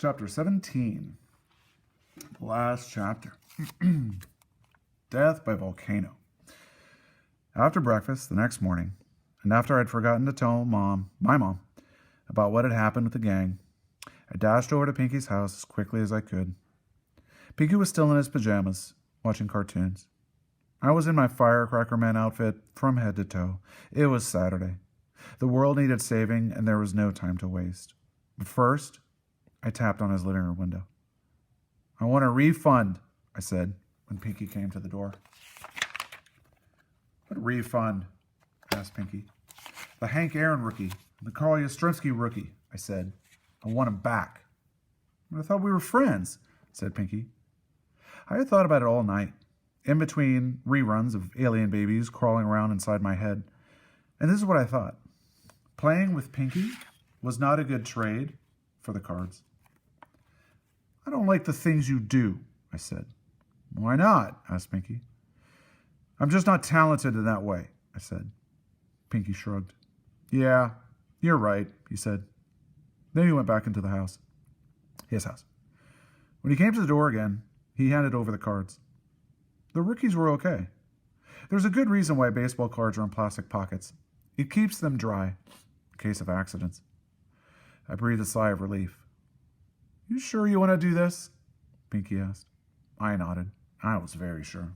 Chapter 17. The last chapter. Death by volcano. After breakfast the next morning, and after I'd forgotten to tell my mom, about what had happened with the gang, I dashed over to Pinky's house as quickly as I could. Pinky was still in his pajamas, watching cartoons. I was in my Firecracker Man outfit from head to toe. It was Saturday. The world needed saving, and there was no time to waste. But first, I tapped on his living room window. "I want a refund," I said when Pinky came to the door. "What refund?" asked Pinky. "The Hank Aaron rookie, the Carl Yastrzemski rookie," I said. "I want him back." "I thought we were friends," said Pinky. I had thought about it all night, in between reruns of alien babies crawling around inside my head. And this is what I thought. Playing with Pinky was not a good trade for the cards. "I don't like the things you do," I said. "Why not?" asked Pinky. "I'm just not talented in that way," I said. Pinky shrugged. "Yeah, you're right," he said. Then he went back into the house. His house. When he came to the door again, he handed over the cards. The rookies were okay. There's a good reason why baseball cards are in plastic pockets. It keeps them dry, in case of accidents. I breathed a sigh of relief. "You sure you want to do this?" Pinky asked. I nodded. I was very sure.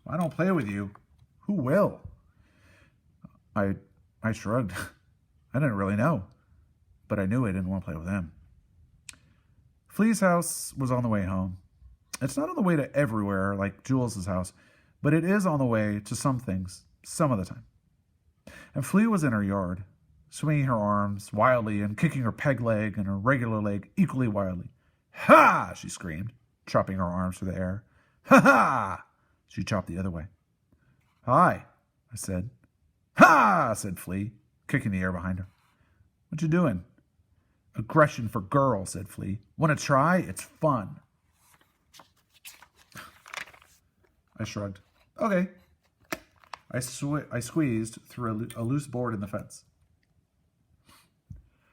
"I don't play with you. Who will?" I shrugged. I didn't really know, but I knew I didn't want to play with him. Flea's house was on the way home. It's not on the way to everywhere like Jules' house, but it is on the way to some things, some of the time. And Flea was in her yard, swinging her arms wildly and kicking her peg leg and her regular leg equally wildly. "Ha!" she screamed, chopping her arms through the air. "Ha ha!" She chopped the other way. "Hi," I said. "Ha!" said Flea, kicking the air behind her. "What you doing?" "Aggression for girls," said Flea. "Want to try? It's fun." I shrugged. "Okay." I squeezed through a loose board in the fence.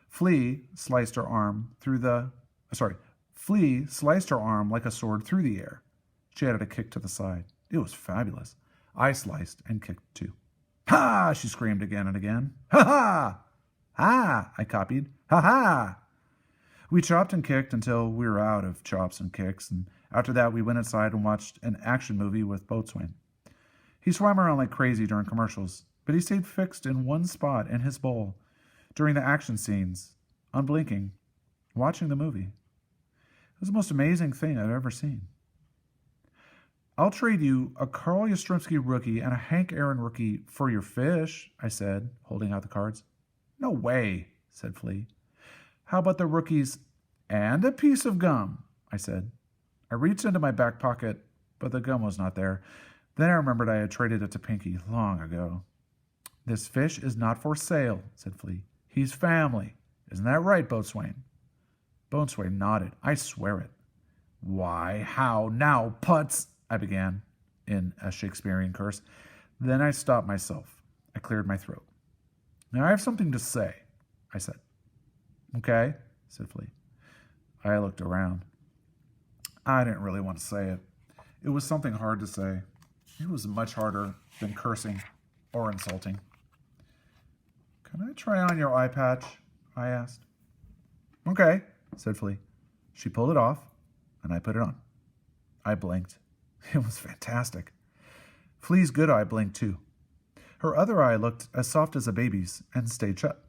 Flea sliced her arm like a sword through the air. She added a kick to the side. It was fabulous. I sliced and kicked too. "Ha!" she screamed again and again. "Ha ha!" "Ha!" I copied. "Ha ha!" We chopped and kicked until we were out of chops and kicks, and after that we went inside and watched an action movie with Boatswain. He swam around like crazy during commercials, but he stayed fixed in one spot in his bowl during the action scenes, unblinking, watching the movie. It was the most amazing thing I've ever seen. "I'll trade you a Carl Yastrzemski rookie and a Hank Aaron rookie for your fish," I said, holding out the cards. "No way," said Flea. "How about the rookies and a piece of gum?" I said. I reached into my back pocket, but the gum was not there. Then I remembered I had traded it to Pinky long ago. "This fish is not for sale," said Flea. "He's family. Isn't that right, Boatswain?" Boatswain nodded. "I swear it." "Why, how now, putz," I began in a Shakespearean curse. Then I stopped myself. I cleared my throat. "Now I have something to say," I said. "Okay," said Flea. I looked around. I didn't really want to say it. It was something hard to say. It was much harder than cursing or insulting. "Can I try on your eye patch?" I asked. "Okay," said Flea. She pulled it off, and I put it on. I blinked. It was fantastic. Flea's good eye blinked too. Her other eye looked as soft as a baby's and stayed shut.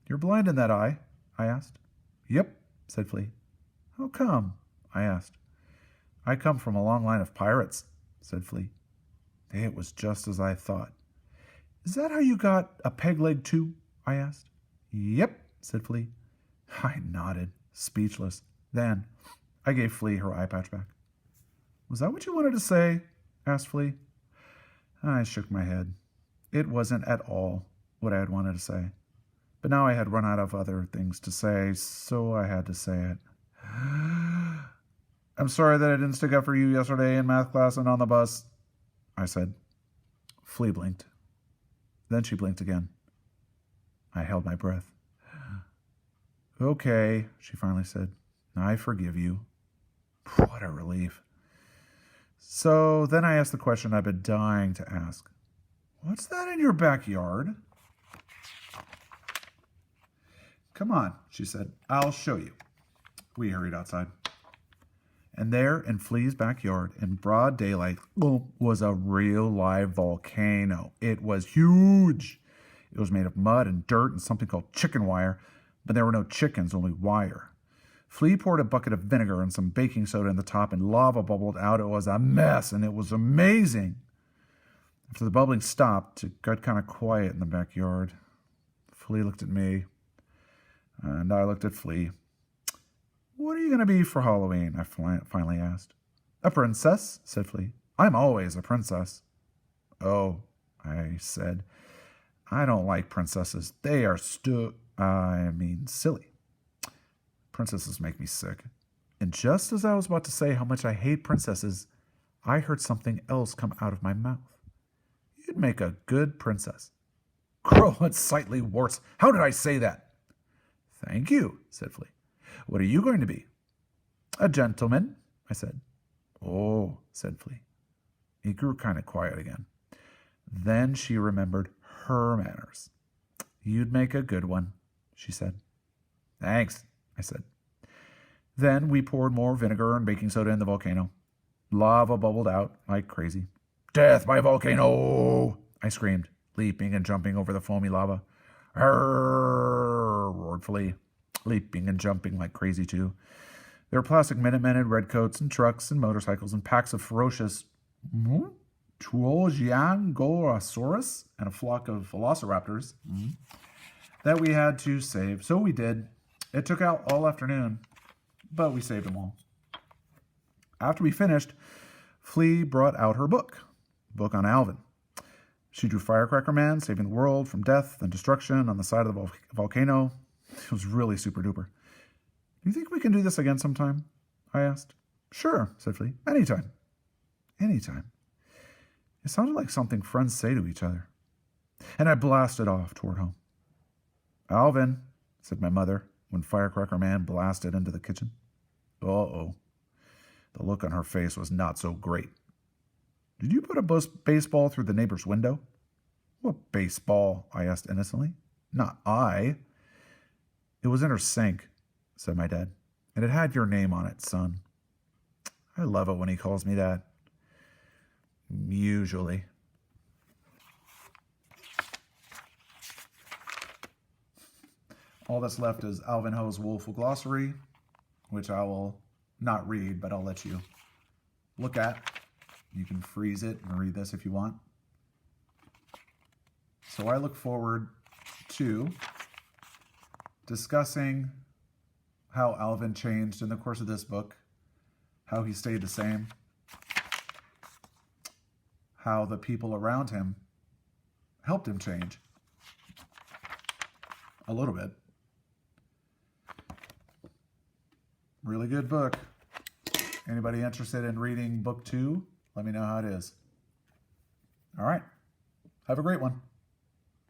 "You're blind in that eye?" I asked. "Yep," said Flea. "How come?" I asked. "I come from a long line of pirates," said Flea. It was just as I thought. "Is that how you got a peg leg too?" I asked. "Yep," said Flea. I nodded, speechless. Then I gave Flea her eye patch back. "Was that what you wanted to say?" asked Flea. I shook my head. It wasn't at all what I had wanted to say. But now I had run out of other things to say, so I had to say it. "I'm sorry that I didn't stick up for you yesterday in math class and on the bus," I said. Flea blinked. Then she blinked again. I held my breath. Okay, she finally said. I forgive you. What a relief. So then I asked the question I've been dying to ask. What's that in your backyard? Come on, she said. I'll show you. We hurried outside. And there, in Flea's backyard, in broad daylight, was a real live volcano. It was huge. It was made of mud and dirt and something called chicken wire, but there were no chickens, only wire. Flea poured a bucket of vinegar and some baking soda in the top, and lava bubbled out. It was a mess, and it was amazing. After the bubbling stopped, it got kind of quiet in the backyard. Flea looked at me, and I looked at Flea. What are you going to be for Halloween? I finally asked. A princess, said Flea. I'm always a princess. Oh, I said. I don't like princesses. They are silly. Princesses make me sick. And just as I was about to say how much I hate princesses, I heard something else come out of my mouth. You'd make a good princess. Crow, it's slightly worse. How did I say that? Thank you, said Flea. What are you going to be? A gentleman, I said. Oh, said Flea. He grew kind of quiet again. Then she remembered her manners. You'd make a good one, she said. Thanks, I said. Then we poured more vinegar and baking soda in the volcano. Lava bubbled out like crazy. Death by volcano, I screamed, leaping and jumping over the foamy lava. Arrgh, roared Flea, leaping and jumping like crazy too. There were plastic Minutemen in redcoats and trucks and motorcycles and packs of ferocious Tuojiangosaurus and a flock of velociraptors that we had to save. So we did. It took out all afternoon, but we saved them all. After we finished, Flea brought out her book on Alvin. She drew Firecracker Man saving the world from death and destruction on the side of the volcano. It was really super duper. Do you think we can do this again sometime? I asked. Sure, said Flea. Anytime. Anytime. It sounded like something friends say to each other. And I blasted off toward home. Alvin, said my mother when Firecracker Man blasted into the kitchen. Uh-oh. The look on her face was not so great. Did you put a baseball through the neighbor's window? What baseball? I asked innocently. Not I. It was in her sink, said my dad, and it had your name on it, son. I love it when he calls me that. Usually. All that's left is Alvin Ho's Woeful Glossary, which I will not read, but I'll let you look at. You can freeze it and read this if you want. So I look forward to discussing how Alvin changed in the course of this book, how he stayed the same, how the people around him helped him change a little bit. Really good book. Anybody interested in reading book 2? Let me know how it is. All right. Have a great one.